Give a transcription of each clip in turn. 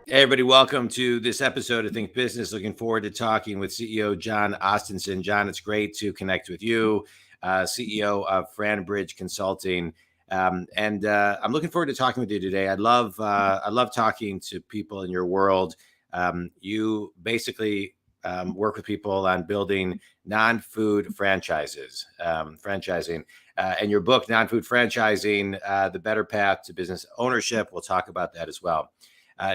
Hey, everybody, welcome to this episode of Think Business. Looking forward to talking with CEO Jon Ostenson. Jon, it's great to connect with you, CEO of FranBridge Consulting. And I'm looking forward to talking with you today. I love talking to people in your world. You basically work with people on building non-food franchises, franchising. And your book, Non-Food Franchising, The Better Path to Business Ownership, we'll talk about that as well.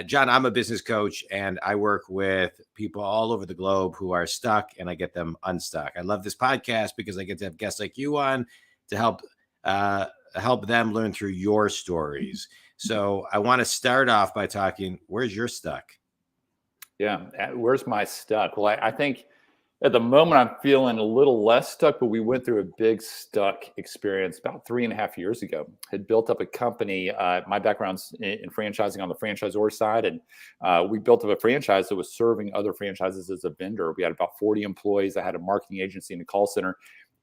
Jon, I'm a business coach and I work with people all over the globe who are stuck and I get them unstuck. I love this podcast because I get to have guests like you on to help them learn through your stories. So I want to start off by talking, where's your stuck? Yeah, where's my stuck? Well, I think at the moment I'm feeling a little less stuck, but we went through a big stuck experience about 3.5 years ago. Had built up a company. My background's in franchising on the franchisor side, and we built up a franchise that was serving other franchises as a vendor. We had about 40 employees. I had a marketing agency and a call center,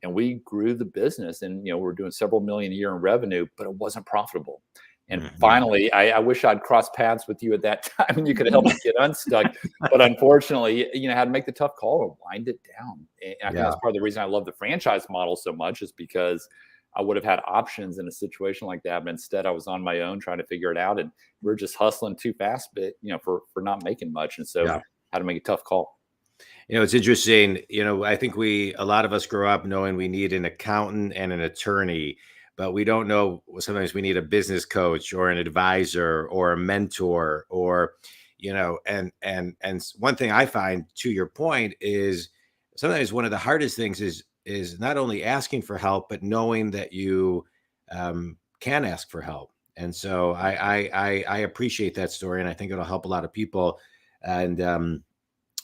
and we grew the business. And we were doing several million a year in revenue, but it wasn't profitable. And finally, I wish I'd crossed paths with you at that time and you could have helped me get unstuck. But unfortunately, I had to make the tough call to wind it down. And I think that's part of the reason I love the franchise model so much, is because I would have had options in a situation like that. But instead, I was on my own trying to figure it out. And we're just hustling too fast, but for not making much. And so I had to make a tough call. It's interesting. I think a lot of us grow up knowing we need an accountant and an attorney, but we don't know, sometimes we need a business coach or an advisor or a mentor or, and one thing I find, to your point, is sometimes one of the hardest things is not only asking for help, but knowing that you can ask for help. And so I appreciate that story, and I think it'll help a lot of people. And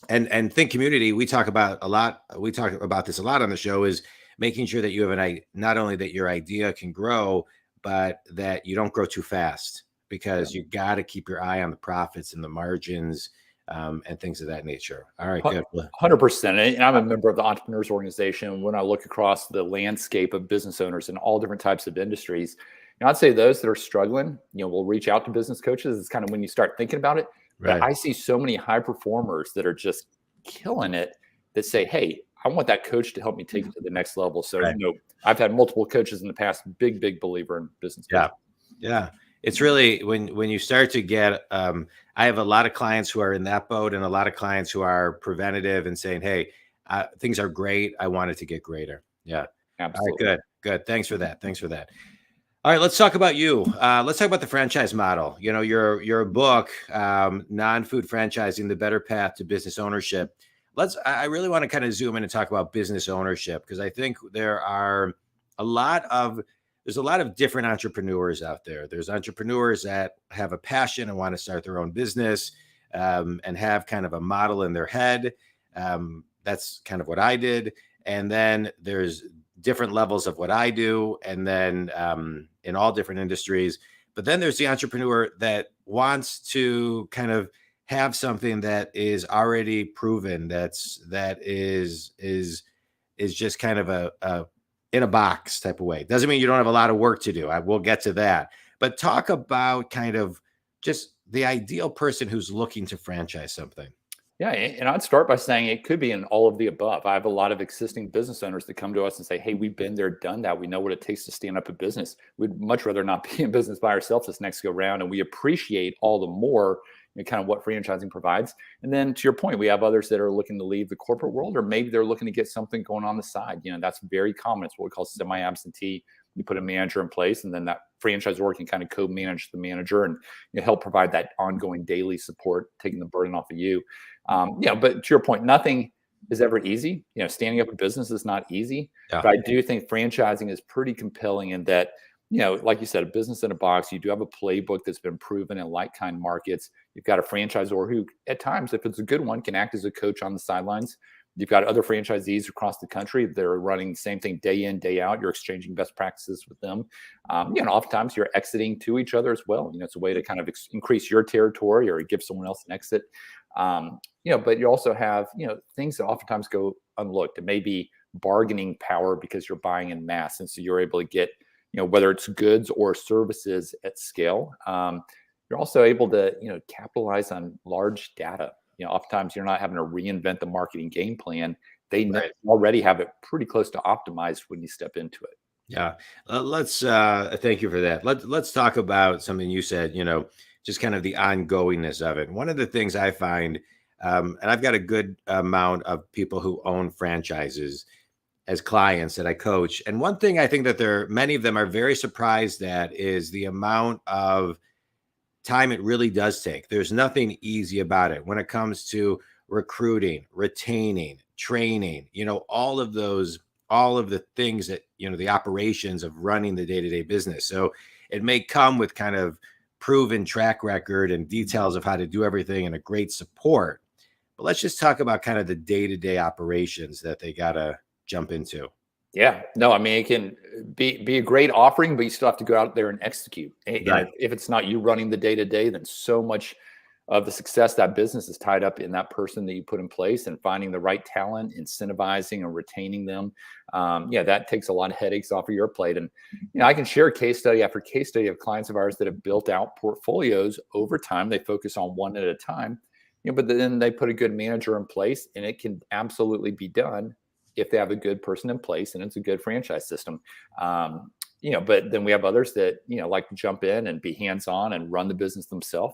Think Community, we talk about this a lot on the show, is making sure that you have not only that your idea can grow, but that you don't grow too fast, because you got to keep your eye on the profits and the margins and things of that nature. All right, good. 100%. And I'm a member of the Entrepreneurs Organization. When I look across the landscape of business owners in all different types of industries, I'd say those that are struggling, will reach out to business coaches. It's kind of when you start thinking about it. Right. But I see so many high performers that are just killing it that say, hey, I want that coach to help me take it to the next level. So, I've had multiple coaches in the past, big believer in business coaching. Yeah. It's really when you start to get, I have a lot of clients who are in that boat and a lot of clients who are preventative and saying, hey, things are great. I want it to get greater. Yeah. Absolutely. All right, good. Thanks for that. All right, let's talk about you. Let's talk about the franchise model. Your book, Non-Food Franchising, The Better Path to Business Ownership. I really want to kind of zoom in and talk about business ownership, because I think there's a lot of different entrepreneurs out there. There's entrepreneurs that have a passion and want to start their own business and have kind of a model in their head. That's kind of what I did. And then there's different levels of what I do, and then in all different industries. But then there's the entrepreneur that wants to kind of have something that is already proven, that is just kind of a in a box type of way. Doesn't mean you don't have a lot of work to do. We'll get to that. But talk about kind of just the ideal person who's looking to franchise something. Yeah, and I'd start by saying it could be in all of the above. I have a lot of existing business owners that come to us and say, hey, we've been there, done that. We know what it takes to stand up a business. We'd much rather not be in business by ourselves this next go round. And we appreciate all the more kind of what franchising provides. And then to your point, we have others that are looking to leave the corporate world, or maybe they're looking to get something going on the side. That's very common. It's what we call semi-absentee. You put a manager in place, and then that franchisor can kind of co-manage the manager and help provide that ongoing daily support, taking the burden off of you. But to your point, nothing is ever easy. Standing up a business is not easy. Yeah. But I do think franchising is pretty compelling in that, like you said, a business in a box. You do have a playbook that's been proven in like-kind markets. You've got a franchisor who, at times, if it's a good one, can act as a coach on the sidelines. You've got other franchisees across the country. They're running the same thing day in, day out. You're exchanging best practices with them. Oftentimes you're exiting to each other as well. It's a way to kind of increase your territory or give someone else an exit. But you also have, things that oftentimes go unlooked. It may be bargaining power because you're buying in mass. And so you're able to get, whether it's goods or services at scale. you're also able to, capitalize on large data. Oftentimes you're not having to reinvent the marketing game plan. They Right. already have it pretty close to optimized when you step into it. Yeah. Let's thank you for that. Let's talk about something you said, just kind of the ongoingness of it. One of the things I find, and I've got a good amount of people who own franchises as clients that I coach. And one thing I think that many of them are very surprised at is the amount of time it really does take. There's nothing easy about it when it comes to recruiting, retaining, training, all of the things that, the operations of running the day-to-day business. So it may come with kind of proven track record and details of how to do everything and a great support. But let's just talk about kind of the day-to-day operations that they got to jump into. Yeah, no, I mean, it can be a great offering, but you still have to go out there and execute. And Right. if it's not you running the day to day, then so much of the success of that business is tied up in that person that you put in place and finding the right talent, incentivizing and retaining them. That takes a lot of headaches off of your plate. And I can share case study after case study of clients of ours that have built out portfolios over time. They focus on one at a time, but then they put a good manager in place, and it can absolutely be done if they have a good person in place and it's a good franchise system. But then we have others that, like to jump in and be hands-on and run the business themselves.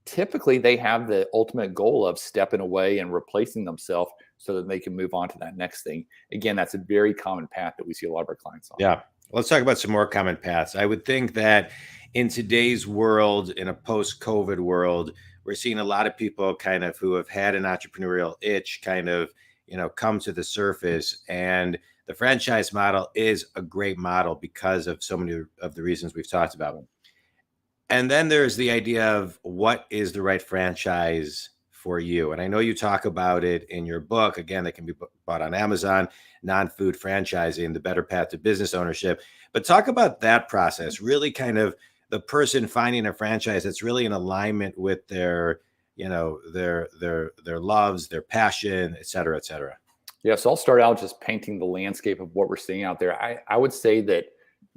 Typically they have the ultimate goal of stepping away and replacing themselves so that they can move on to that next thing. Again, that's a very common path that we see a lot of our clients on. Yeah. Let's talk about some more common paths. I would think that in today's world, in a post-COVID world, we're seeing a lot of people kind of who have had an entrepreneurial itch kind of come to the surface. And the franchise model is a great model because of so many of the reasons we've talked about. And then there's the idea of what is the right franchise for you. And I know you talk about it in your book. Again, that can be bought on Amazon, Non-Food Franchising, The Better Path to Business Ownership. But talk about that process, really kind of the person finding a franchise that's really in alignment with their loves, their passion, et cetera, et cetera. Yeah. So I'll start out just painting the landscape of what we're seeing out there. I would say that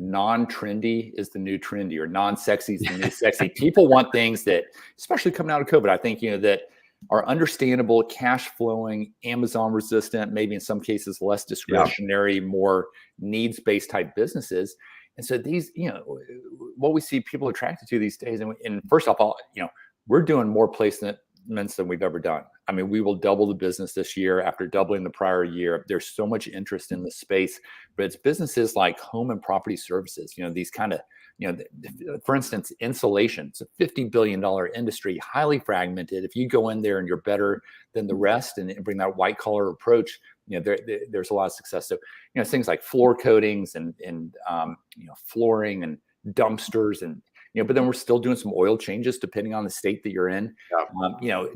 non-trendy is the new trendy, or non-sexy is the new sexy. People want things that, especially coming out of COVID, I think, that are understandable, cash flowing, Amazon resistant, maybe in some cases less discretionary, more needs-based type businesses. And so these, what we see people attracted to these days, and first off, we're doing more placements than we've ever done. I mean, we will double the business this year after doubling the prior year. There's so much interest in the space, but it's businesses like home and property services, these kind of, for instance, insulation. It's a $50 billion industry, highly fragmented. If you go in there and you're better than the rest and bring that white collar approach, there's a lot of success. So, things like floor coatings and flooring and dumpsters and, but then we're still doing some oil changes depending on the state that you're in.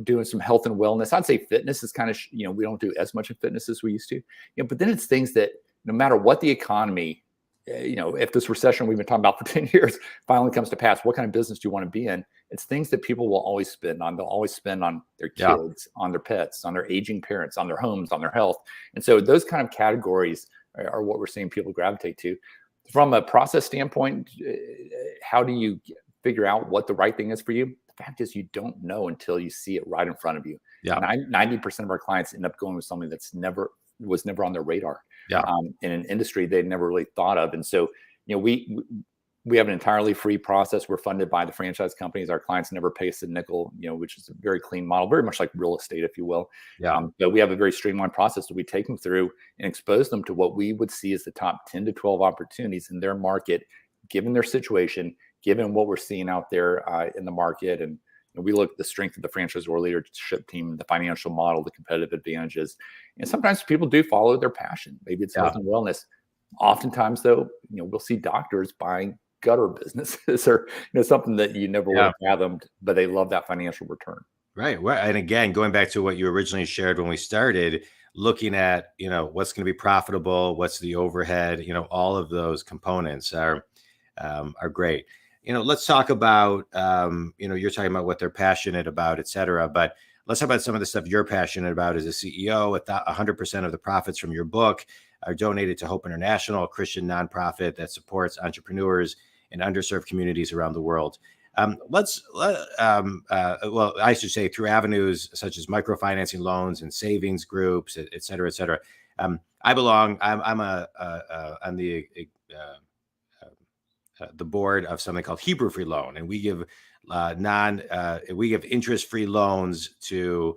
Doing some health and wellness. I'd say fitness is kind of, we don't do as much in fitness as we used to. But then it's things that no matter what the economy, if this recession we've been talking about for 10 years finally comes to pass, what kind of business do you want to be in? It's things that people will always spend on. They'll always spend on their kids, on their pets, on their aging parents, on their homes, on their health. And so those kind of categories are what we're seeing people gravitate to. From a process standpoint, how do you figure out what the right thing is for you? The fact is, you don't know until you see it right in front of you. 90% of our clients end up going with something that's was never on their radar. In an industry they'd never really thought of. And so, we have an entirely free process. We're funded by the franchise companies. Our clients never pay us a nickel, which is a very clean model, very much like real estate, if you will. But we have a very streamlined process that we take them through and expose them to what we would see as the top 10 to 12 opportunities in their market, given their situation, given what we're seeing out there in the market. And we look at the strength of the franchisor leadership team, the financial model, the competitive advantages. And sometimes people do follow their passion. Maybe it's health and wellness. Oftentimes, though, we'll see doctors buying gutter businesses or something that you never would have fathomed, but they love that financial return. Right. Well, and again, going back to what you originally shared when we started, looking at what's going to be profitable, what's the overhead, all of those components are great. Let's talk about you're talking about what they're passionate about, et cetera, but let's talk about some of the stuff you're passionate about as a CEO. 100% of the profits from your book are donated to Hope International, a Christian nonprofit that supports entrepreneurs in underserved communities around the world. Well, I should say through avenues such as microfinancing loans and savings groups, et cetera, et cetera. I'm on the board of something called Hebrew Free Loan, and we give interest-free loans to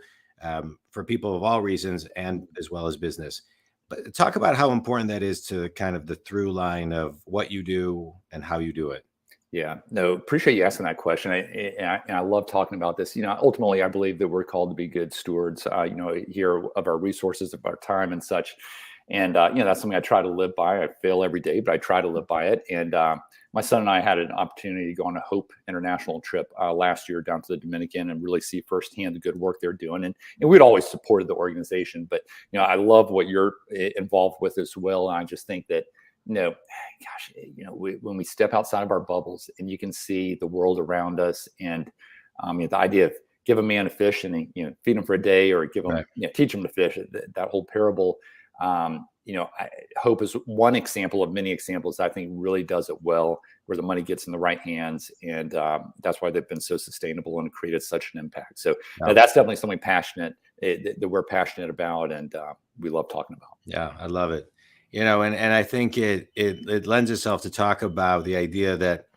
for people of all reasons and as well as business. But talk about how important that is to kind of the through line of what you do and how you do it. Yeah, no, appreciate you asking that question. I love talking about this. Ultimately, I believe that we're called to be good stewards, here of our resources, of our time and such. And, that's something I try to live by. I fail every day, but I try to live by it. And my son and I had an opportunity to go on a Hope International trip last year down to the Dominican and really see firsthand the good work they're doing. And we'd always supported the organization, but, I love what you're involved with as well. And I just think that, when we step outside of our bubbles and you can see the world around us, and the idea of give a man a fish and feed him for a day, or give him, Right. teach him to fish. That whole parable, Hope is one example of many examples I think really does it well, where the money gets in the right hands, and that's why they've been so sustainable and created such an impact. So that's definitely something passionate that we're passionate about, and we love talking about. Yeah, I love it. And I think it lends itself to talk about the idea that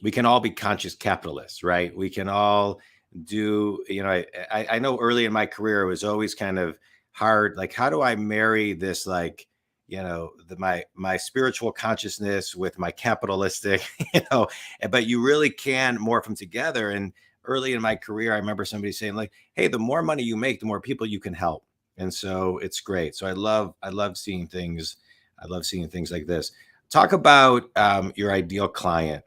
we can all be conscious capitalists, right? We can all do, I know early in my career, it was always kind of hard. Like, how do I marry this, like, my spiritual consciousness with my capitalistic, but you really can morph them together. And early in my career, I remember somebody saying, like, hey, the more money you make, the more people you can help. And so it's great. So I love seeing things. I love seeing things like this. Talk about your ideal client,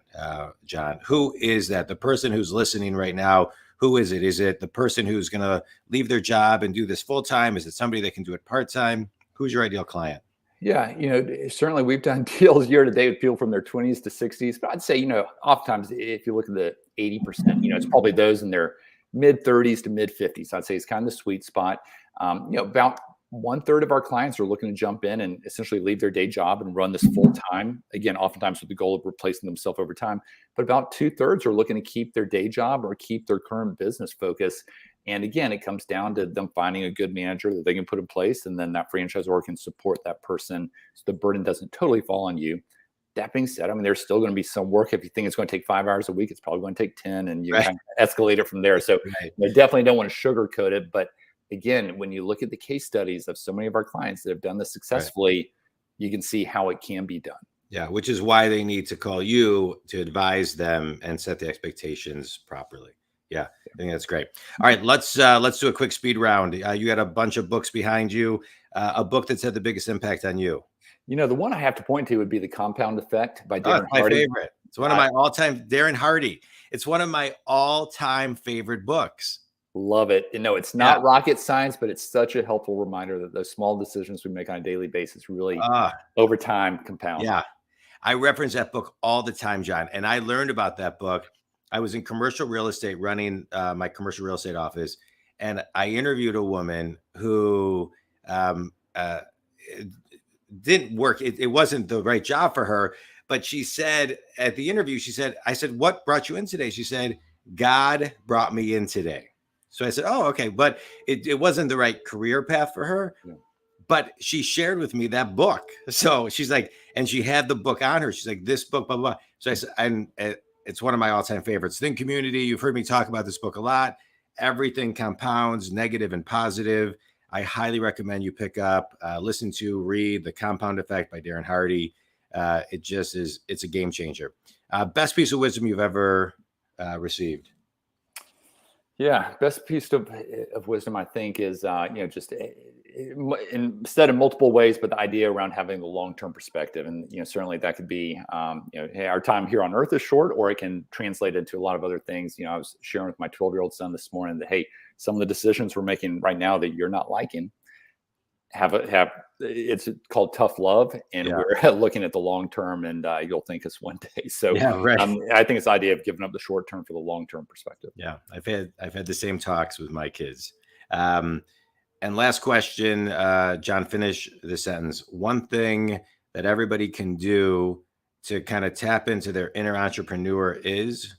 Jon. Who is that? The person who's listening right now, who is it? Is it the person who's going to leave their job and do this full time? Is it somebody that can do it part time? Who's your ideal client? Yeah, certainly we've done deals year to date with people from their 20s to 60s, but I'd say, oftentimes if you look at the 80%, it's probably those in their mid 30s to mid 50s. I'd say it's kind of the sweet spot. About 1/3 of our clients are looking to jump in and essentially leave their day job and run this full time. Again, oftentimes with the goal of replacing themselves over time. But about 2/3 are looking to keep their day job or keep their current business focus. And again, it comes down to them finding a good manager that they can put in place, and then that franchisor can support that person so the burden doesn't totally fall on you. That being said, there's still going to be some work. If you think it's going to take 5 hours a week, it's probably going to take 10, and you kind of escalate it from there. So they definitely don't want to sugarcoat it. But again, when you look at the case studies of so many of our clients that have done this successfully, you can see how it can be done. Yeah, which is why they need to call you to advise them and set the expectations properly. Yeah, I think that's great. All right, let's do a quick speed round. You got a bunch of books behind you. A book that's had the biggest impact on you. The one I have to point to would be The Compound Effect by Darren Darren Hardy. Hardy. My favorite. It's one of my all-time, Darren Hardy. It's one of my all-time favorite books. Love it. It's not rocket science, but it's such a helpful reminder that those small decisions we make on a daily basis really over time compound. Yeah. I reference that book all the time, Jon. And I learned about that book. I was in commercial real estate running my commercial real estate office. And I interviewed a woman who didn't work. It wasn't the right job for her. But she said at the interview, I said, what brought you in today? She said, God brought me in today. So I said, oh, okay. But it wasn't the right career path for her. Yeah. But she shared with me that book. So she's like, and she had the book on her. She's like, this book, blah, blah, blah. So I said, and it's one of my all-time favorites. Think Community. You've heard me talk about this book a lot. Everything compounds, negative and positive. I highly recommend you pick up, listen to, read The Compound Effect by Darren Hardy. It's a game changer. Best piece of wisdom you've ever received? Yeah, best piece of wisdom, I think, is just said in multiple ways, but the idea around having the long-term perspective, and certainly that could be, hey, our time here on Earth is short, or it can translate into a lot of other things. I was sharing with my 12-year-old son this morning that, hey, some of the decisions we're making right now that you're not liking it's called tough love, and we're looking at the long term, and you'll thank us one day. So I think it's the idea of giving up the short term for the long term perspective. Yeah, I've had the same talks with my kids. And last question, Jon, finish the sentence. One thing that everybody can do to kind of tap into their inner entrepreneur is?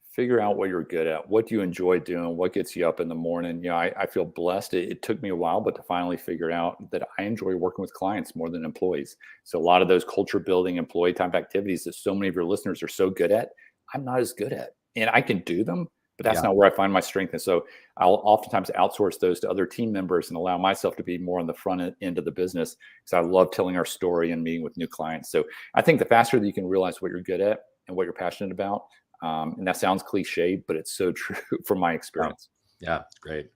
figure out what you're good at. What do you enjoy doing? What gets you up in the morning? I feel blessed. It took me a while, but to finally figure out that I enjoy working with clients more than employees. So a lot of those culture building employee type activities that so many of your listeners are so good at, I'm not as good at. And I can do them, but that's not where I find my strength. And so I'll oftentimes outsource those to other team members and allow myself to be more on the front end of the business, because I love telling our story and meeting with new clients. So I think the faster that you can realize what you're good at and what you're passionate about, and that sounds cliche, but it's so true from my experience. Yeah, great.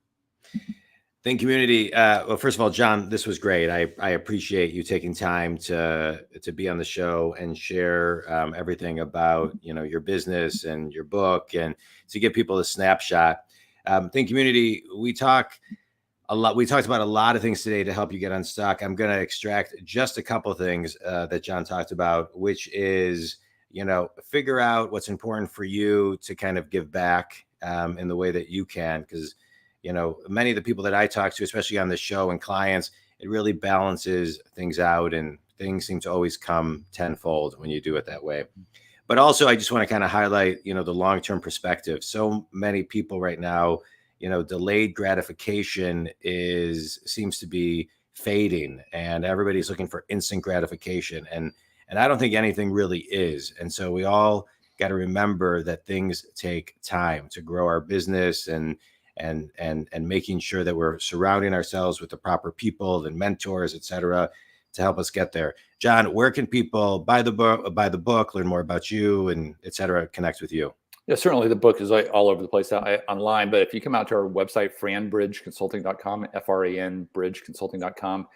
Think community. Well, first of all, Jon, this was great. I appreciate you taking time to be on the show and share everything about your business and your book, and to give people a snapshot. Think community. We talked about a lot of things today to help you get unstuck. I'm going to extract just a couple of things that Jon talked about, which is figure out what's important for you to kind of give back in the way that you can, because many of the people that I talk to, especially on the show, and clients, it really balances things out, and things seem to always come tenfold when you do it that way. But also, I just want to kind of highlight, the long-term perspective. So many people right now, delayed gratification seems to be fading, and everybody's looking for instant gratification. And I don't think anything really is. And so we all got to remember that things take time to grow our business, and making sure that we're surrounding ourselves with the proper people and mentors, et cetera, to help us get there. Jon, where can people buy the book, learn more about you, and et cetera, connect with you? Yeah, certainly the book is all over the place online, but if you come out to our website, FranBridgeConsulting.com, FRAN bridgeconsulting.com,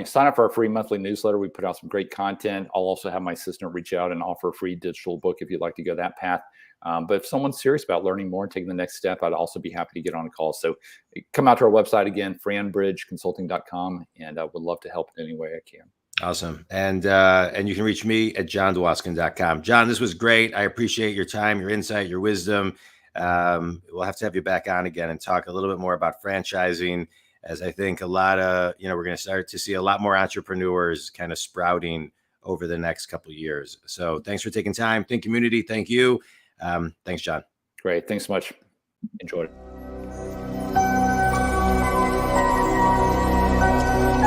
sign up for our free monthly newsletter. We put out some great content. I'll also have my assistant reach out and offer a free digital book if you'd like to go that path. But if someone's serious about learning more and taking the next step, I'd also be happy to get on a call. So come out to our website again, FranBridgeConsulting.com, and I would love to help in any way I can. Awesome. And you can reach me at JonDwoskin.com. Jon, this was great. I appreciate your time, your insight, your wisdom. We'll have to have you back on again and talk a little bit more about franchising, as I think a lot of, we're going to start to see a lot more entrepreneurs kind of sprouting over the next couple of years. So thanks for taking time. Think community. Thank you. Thanks, Jon. Great. Thanks so much. Enjoyed it.